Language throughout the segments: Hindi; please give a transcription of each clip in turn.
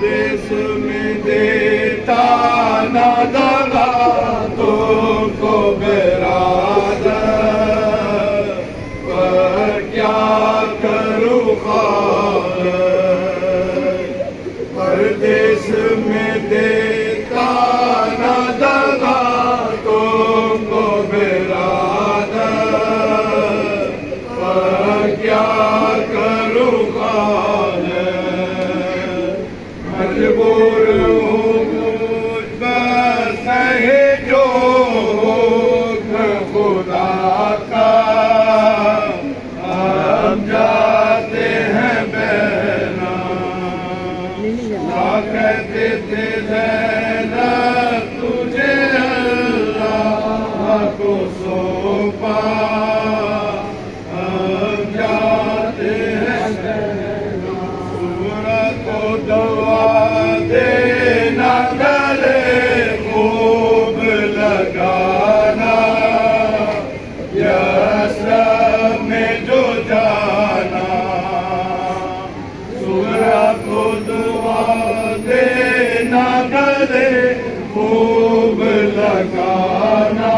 परदेश में देता न दगा तुमको बिरादर, पर क्या करूँ खादर। परदेश में देता न दगा तुमको बिरादर, पर क्या करूँ खादर। मजबूर हूँ मुझ पर सहे जो खुदा का, हम जाते हैं बहना। क्या कहते थे ज़ैनब तुझे अल्लाह को सौंपा, हम जाते हैं बहना। सूरत को दवा देना गले खूब लगाना, यसरब में जो जाना। सूरत को दुआ देना गले खूब लगाना,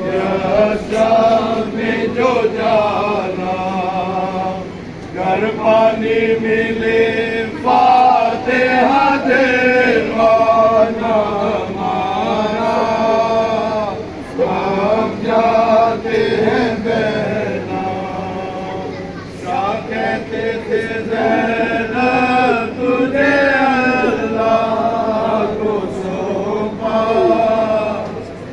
यसरब में जो जाना। घर पानी मिले फातिहा दिलवाना हमारा, हम जाते हैं बहना। क्या कहते थे ज़ैनब तुझे अल्लाह को सौंपा,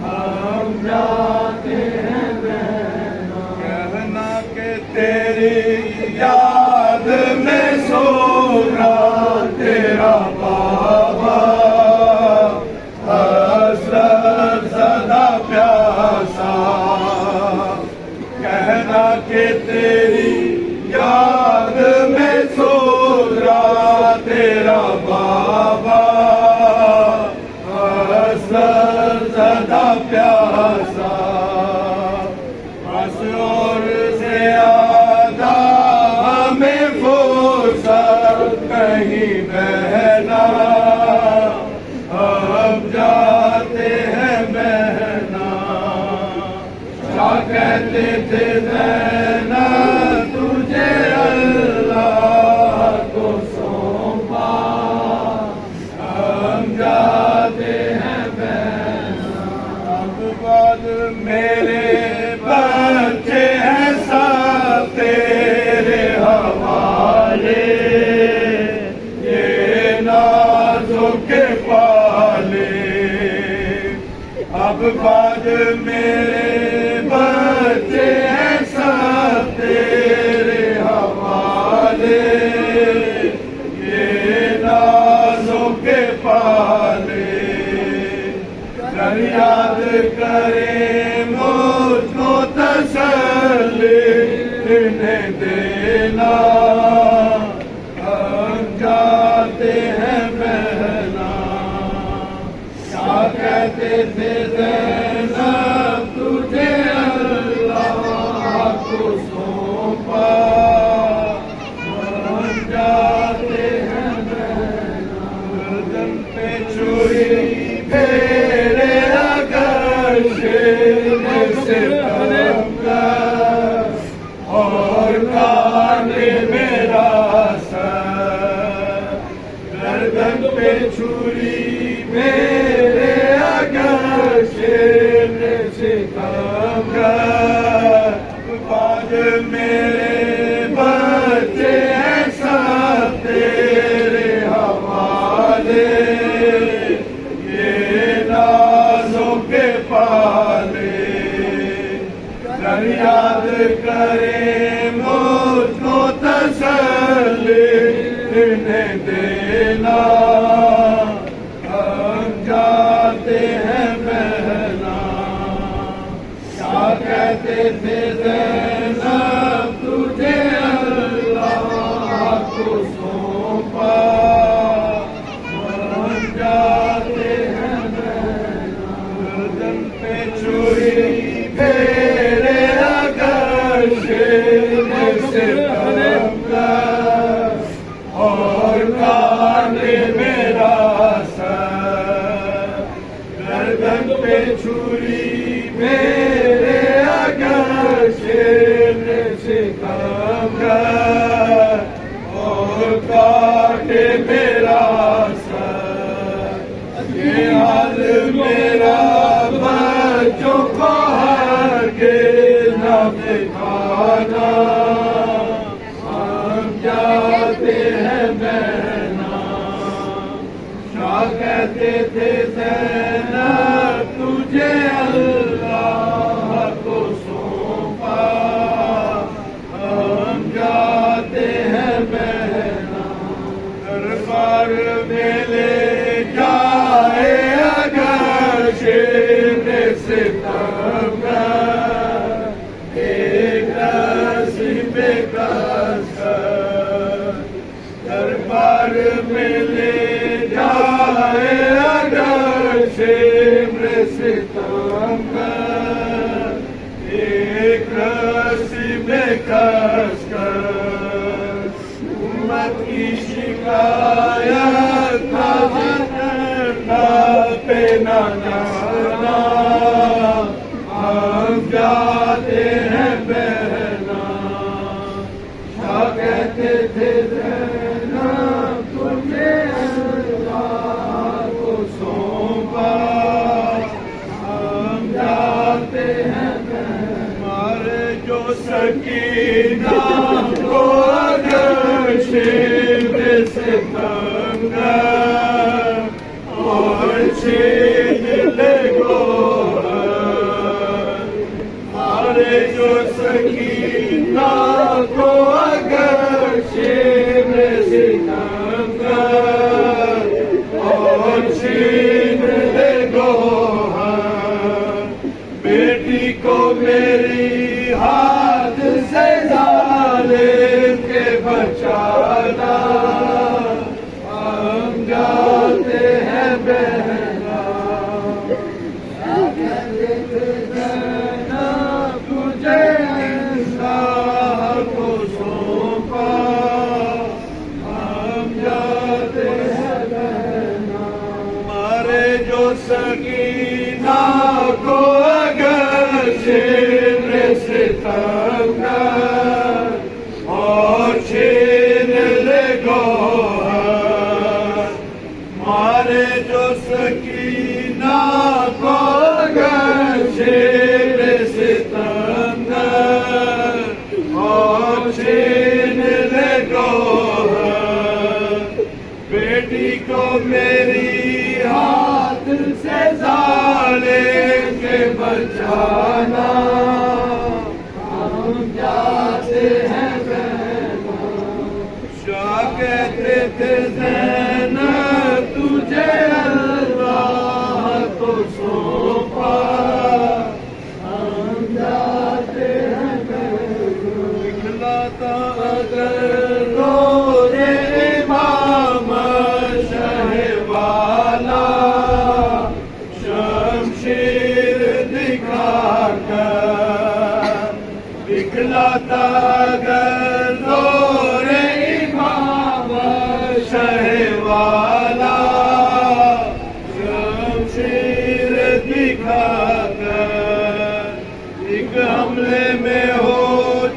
हम जाते हैं बहना। कहना के तेरी याद में सो रहा तेरा बाबा, हसरत ज़दा प्यासा। कहना के तेरी याद में सो रहा तेरा बाबा, हसरत ज़दा प्यासा। बस और से आधा हमें फुर्सत कहीं बहना, हम जाते हैं बहना। क्या कहते थे ज़ैनब तुझे अल्लाह को सौंपा, हम जाते हैं बहना। अब बाद मेरे बच्चे हैं सब तेरे हवाले, ये नाजुक पाले। अब बाद मेरे बच्चे हैं सब तेरे हवाले, ये नाजुक पाले। कर याद करे मुझको तसल्ली इन्हें देना, हम जाते हैं बहना। क्या कहते थे ज़ैनब तुझे अल्लाह को सौंपा, हम जाते हैं बहना। गर्दन पे छुरी फेरे अगर शेर से तमगर, और काटे मेरा सर। गर्दन पे छुरी मेरे अगर शेर से तमगर, बाद मेरे बच्चे हैं सब तेरे हवाले, ये नाजुक पाले। कर याद करे मुझको तसल्ली इन्हें देना, हम जाते हैं बहना। क्या कहते थे ज़ैनब तुझे अल्लाह को सौंपा, हम जाते हैं बहना। गर्दन पे छुरी फेरे अगर शेर से तमगर, और कंकर और काटे मेरा सर। ये हाल मेरा बच्चों को हरगिज़ न दिखाना। हम जाते हैं बहना। शाह कहते थे ज़ैनब तुझे अल्लाह को सौंपा। हम जाते हैं बहना। दरबार में ले जाए अगर शेर सितमगर, एक रस्सी पे कसकर। दरबार में ले जाए अगर शेर सितमगर, एक रस्सी पे कसकर। उम्मत की शिकायत पे न जाना। हम जाते हैं बहना। शाह कहते थे ज़ैनब तुझे अल्लाह को सौंपा। हम जाते हैं बहना। हमारे जो सकीना को अगर शेर से तंगर और छीन ले गोहर। हमारे जो सकीना को अगर शेर से तंगर और छीन ले गोहर। बेटी को मेरी हाथ से जालिम के बचाना। हम जाते हैं बहना। तुझे अल्लाह को सौंपा। हम जाते हैं बहना। हमारे जो सकीना को अगर शेर से तंगर और छीन ले गोहर। हमारे जो सकीना को अगर शेर से तंगर और छीन ले गोहर। बेटी को मेरी हाथ से जालिम के बचाना। हम जाते हैं बहना। शाह कहते थे ज़ैनब तुझे अल्लाह को सौंपा। हम जाते हैं बहना। दिखलाता अगर रोज़े इमाम शहवाला, शमशीर दिखाकर। दिखलाता अगर रोज़े इमाम शहवाला, शमशीर दिखाकर। एक हमले में हो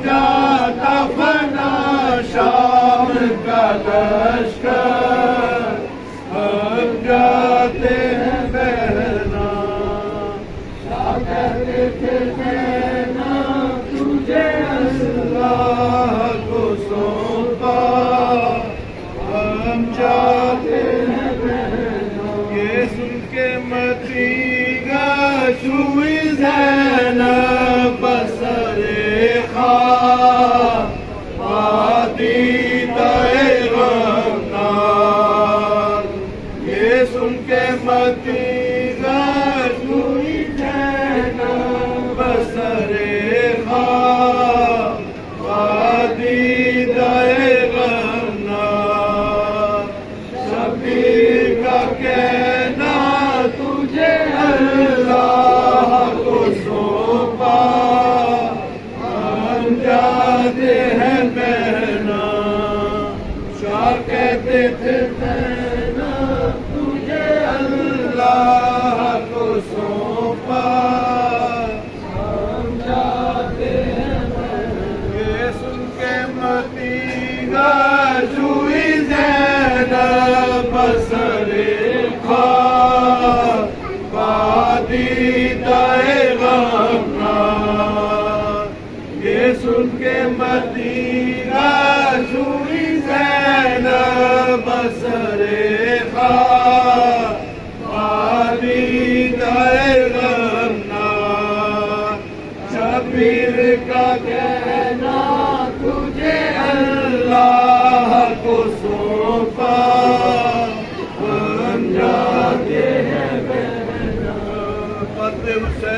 जाता फना शाम का लश्कर। हम जाते हैं बहना। शाह कहते थे ज़ैनब तुझे अल्लाह को सौंपा। हम जाते हैं बहना। ये सुन के मतीगा छुई ज़ैनब बसरे खां। दीदाए गमनार। ये सुन के मतीगा छुई ज़ैनब बसरे खां। दीदाए गमनार। सभी का कहना तुझे अल्लाह को सौंपा। हम जाते हैं बहना। शाह कहते थे ज़ैनब तुझे अल्लाह को सौंपा। हम जाते हैं बहना। ये सुन मतीगा शुई ज़ैनब बसरे खा बादी दाए गमना ये सुन के मतीगा शुई ज़ैनब बसरे खा बादी दाए गमना शबीर का कहना तुझे अल्लाह को सौंपा बन जाते हैं बहना। फतेह हुसैन